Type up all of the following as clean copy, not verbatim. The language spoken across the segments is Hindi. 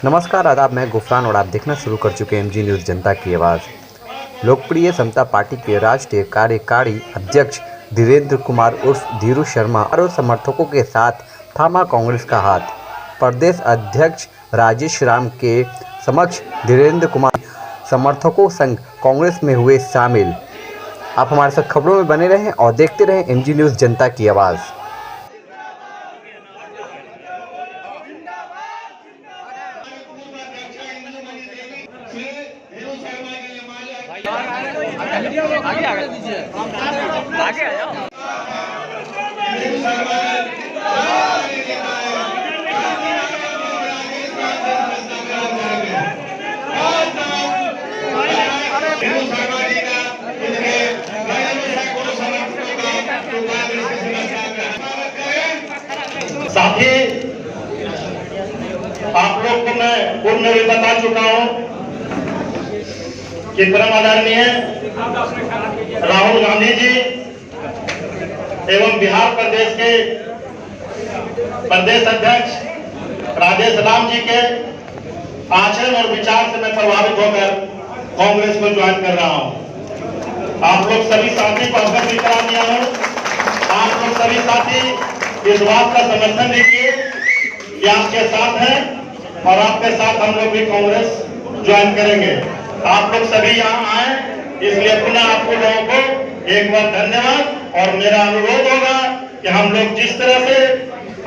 नमस्कार आदाब, मैं गुफरान और आप देखना शुरू कर चुके हैं एमजी न्यूज़ जनता की आवाज़। लोकप्रिय समता पार्टी के राष्ट्रीय कार्यकारी अध्यक्ष धीरेन्द्र कुमार उर्फ धीरू शर्मा और समर्थकों के साथ थामा कांग्रेस का हाथ। प्रदेश अध्यक्ष राजेश राम के समक्ष धीरेन्द्र कुमार समर्थकों संग कांग्रेस में हुए शामिल। आप हमारे साथ खबरों में बने रहें और देखते रहें एमजी न्यूज़ जनता की आवाज़। आगे आ जाओ। साथी आप लोग को मैं पूर्व में भी बता चुका हूं कि परम आदरणीय राहुल गांधी जी एवं बिहार प्रदेश के प्रदेश अध्यक्ष राजेश राम जी के आचरण और विचार से मैं प्रभावित होकर कांग्रेस को ज्वाइन कर रहा हूं। आप लोग सभी साथी को अवगत भी करा दिया हूं। आप लोग सभी साथी इस बात का समर्थन दीजिए कि आपके साथ हैं और आपके साथ हम लोग भी कांग्रेस ज्वाइन करेंगे। आप लोग सभी यहाँ आए, इसलिए पुनः आपको लोगों को एक बार धन्यवाद। और मेरा अनुरोध होगा कि हम लोग जिस तरह से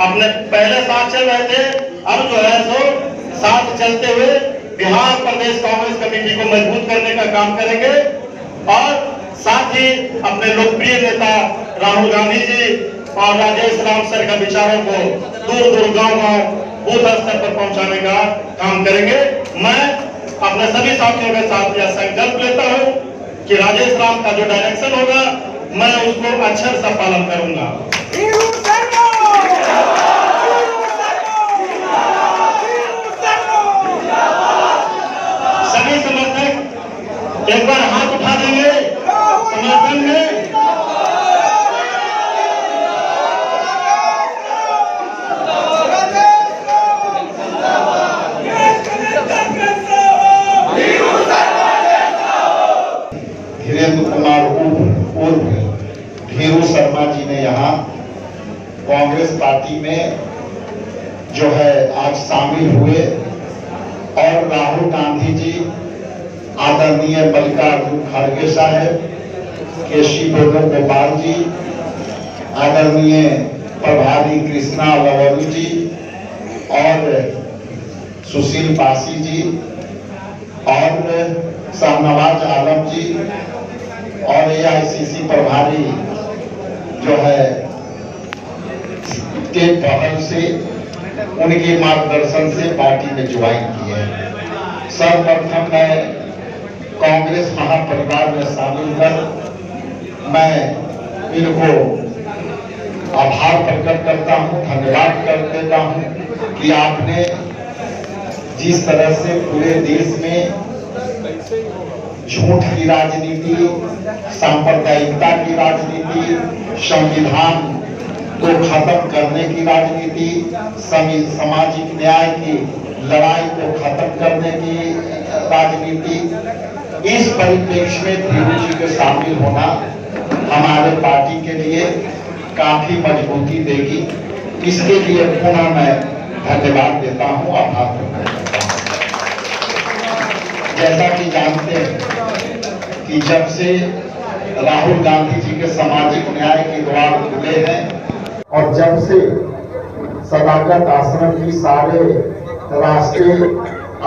अपने पहले साथ चल रहे थे, अब जो है सो साथ चलते हुए बिहार प्रदेश कांग्रेस कमेटी को मजबूत करने का काम करेंगे और साथ ही अपने लोकप्रिय नेता राहुल गांधी जी और राजेश राम सर का विचारों को दूर दूर गांव-गांव बूथ स्तर पर पहुंचाने का काम करेंगे। मैं अपने सभी साथियों के साथ यह संकल्प लेता हूं कि राजेश राम का जो डायरेक्शन होगा मैं उसको अक्षर से पालन करूंगा। सभी समर्थक एक बार हाथ उठा देंगे समर्थन में। धीरेन्द्र कुमार उर्फ धीरू शर्मा जी ने यहाँ कांग्रेस पार्टी में जो है आज शामिल हुए और राहुल गांधी जी, आदरणीय मल्लिकार्जुन खड़गे साहब, केसी वेणुगोपाल जी, आदरणीय प्रभारी कृष्णा लवरू जी और सुशील पासी जी और शाहनवाज आलम जी और एआईसीसी प्रभारी जो है के पहल से उनके मार्गदर्शन से पार्टी में ज्वाइन किए। सर्वप्रथम मैं कांग्रेस महापरिवार में शामिल कर मैं इनको आभार प्रकट करता हूं, धन्यवाद कर देता हूं कि आपने जिस तरह से पूरे देश में झूठ की राजनीति, सांप्रदायिकता की राजनीति, संविधान को खत्म करने की राजनीति, सामाजिक न्याय की लड़ाई को खत्म करने की राजनीति, इस परिप्रेक्ष्य में धीरू जी के शामिल होना हमारे पार्टी के लिए काफी मजबूती देगी। इसके लिए पुनः मैं धन्यवाद देता हूं, आभार प्रकट करता हूं। जैसा कि जानते हैं कि जब से राहुल गांधी जी के सामाजिक न्याय के द्वार खुले हैं और जब से सदाकत आश्रम की सारे रास्ते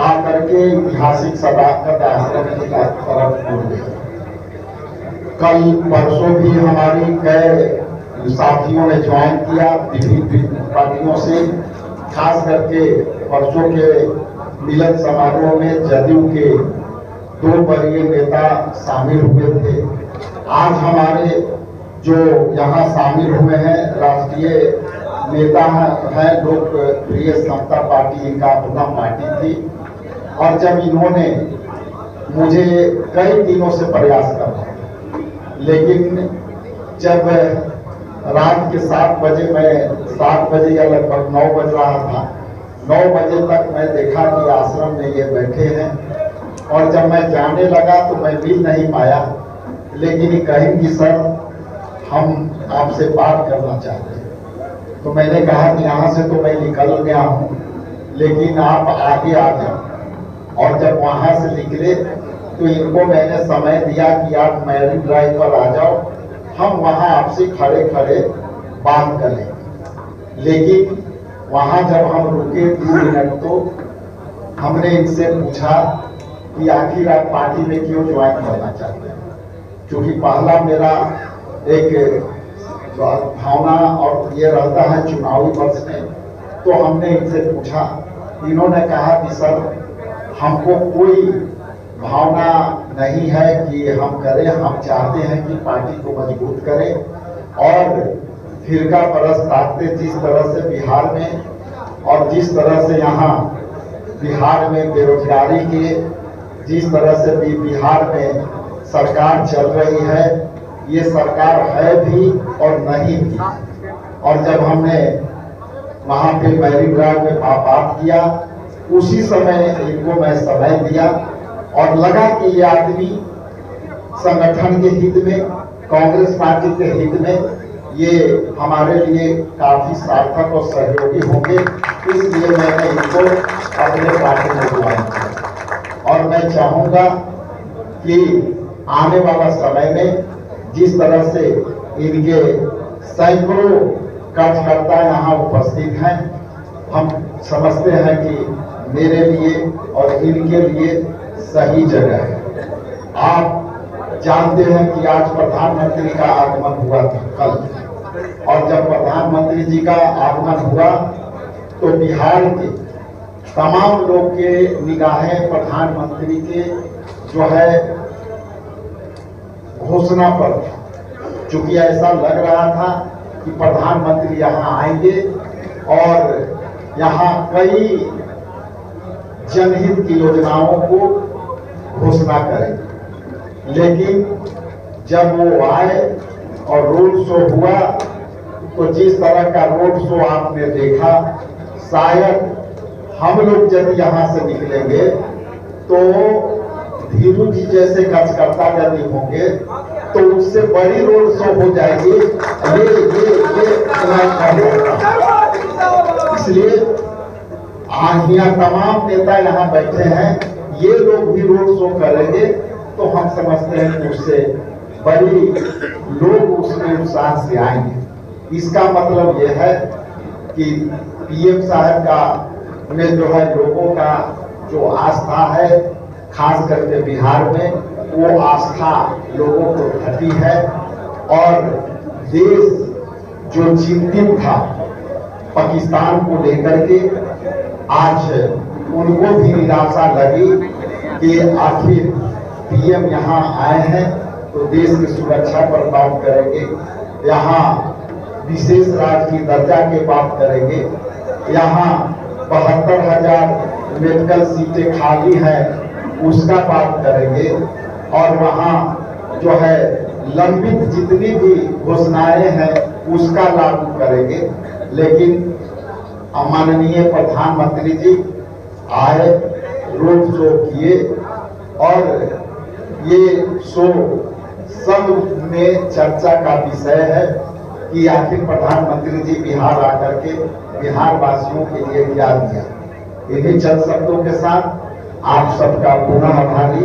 आकर के ऐतिहासिक सदाकत आश्रम की तरफ खुल गए। कल परसों भी हमारी कई साथियों ने ज्वाइन किया विभिन्न पार्टियों से, खास करके परसों के मिलन समारोह में जदयू के 2 वरीय नेता शामिल हुए थे। आज हमारे जो यहाँ शामिल हुए हैं राष्ट्रीय नेता हैं, लोकप्रिय समता पार्टी इनका अपना पार्टी थी और जब इन्होंने मुझे कई दिनों से प्रयास कर, लेकिन जब रात के 7 बजे या लगभग 9 बज रहा था, 9 बजे तक मैं देखा कि आश्रम में ये बैठे हैं, और जब मैं जाने लगा तो मैं मिल नहीं पाया, लेकिन ये कहीं कि सर हम आपसे बात करना चाहते हैं। तो मैंने कहा कि यहाँ से तो मैं निकल गया हूँ, लेकिन आप आगे आ जाओ। और जब वहाँ से निकले तो इनको मैंने समय दिया कि आप मैरिन ड्राइव पर आ जाओ, हम वहाँ आपसे खड़े खड़े बात करें। लेकिन वहाँ जब हम रुके 2 मिनट तो हमने इनसे पूछा कि आखिर आप पार्टी में क्यों ज्वाइन करना चाहते हैं, क्योंकि पहला मेरा एक भावना और ये रहता है चुनावी वर्ष में। तो हमने इनसे पूछा, इन्होंने कहा कि सर हमको कोई भावना नहीं है कि हम करें, हम चाहते हैं कि पार्टी को मजबूत करें और फिरका परस्त ताकतें जिस तरह से बिहार में और जिस तरह से यहाँ बिहार में बेरोजगारी के जिस तरह से भी बिहार में सरकार चल रही है, ये सरकार है भी और नहीं भी। और जब हमने वहाँ पे मैरिन ड्राइव में बात किया, उसी समय इनको मैं समय दिया और लगा कि ये आदमी संगठन के हित में, कांग्रेस पार्टी के हित में ये हमारे लिए काफी सार्थक और सहयोगी होंगे, इसलिए मैंने इनको अपने पार्टी में ज्वाइन किया। और मैं चाहूंगा कि आने वाला समय में जिस तरह से इनके सैकड़ों कार्यकर्ता यहाँ उपस्थित हैं, हम समझते हैं कि मेरे लिए और इनके लिए सही जगह है। आप जानते हैं कि आज प्रधानमंत्री का आगमन हुआ था कल, और जब प्रधानमंत्री जी का आगमन हुआ तो बिहार के तमाम लोग के निगाहें प्रधानमंत्री के जो है घोषणा पर, चूंकि ऐसा लग रहा था कि प्रधानमंत्री यहाँ आएंगे और यहाँ कई जनहित की योजनाओं को घोषणा करेंगे। लेकिन जब वो आए और रोड शो हुआ तो जिस तरह का रोड शो आपने देखा, शायद हम लोग जब यहाँ से निकलेंगे तो धीरू जी जैसे कार्यकर्ता यदि होंगे तो उससे बड़ी रोड शो हो जाएगी। इसलिए यहाँ तमाम नेता यहाँ बैठे हैं, ये लोग भी रोड शो करेंगे तो हम समझते हैं कि उससे बड़ी लोग उसमें उत्साह से आएंगे। इसका मतलब यह है कि पीएम साहब का में जो है लोगों का जो आस्था है, खास करके बिहार में, वो आस्था लोगों को घटी है और देश जो चिंतित था पाकिस्तान को लेकर के, आज उनको भी निराशा लगी कि आखिर पीएम यहाँ आए हैं तो देश की सुरक्षा पर बात करेंगे, यहाँ विशेष राज्य की दर्जा की बात करेंगे, यहाँ 72,000 मेडिकल सीटें खाली हैं उसका बात करेंगे, और वहाँ जो है लंबित जितनी भी घोषणाएं हैं उसका लागू करेंगे। लेकिन माननीय प्रधानमंत्री जी आए, रोड शो किए, और ये शो सब में चर्चा का विषय है कि आखिर प्रधानमंत्री जी बिहार आकर के बिहार वासियों के लिए क्या दिया। इन्हीं चंद शब्दों के साथ आप सबका पुनः आभारी।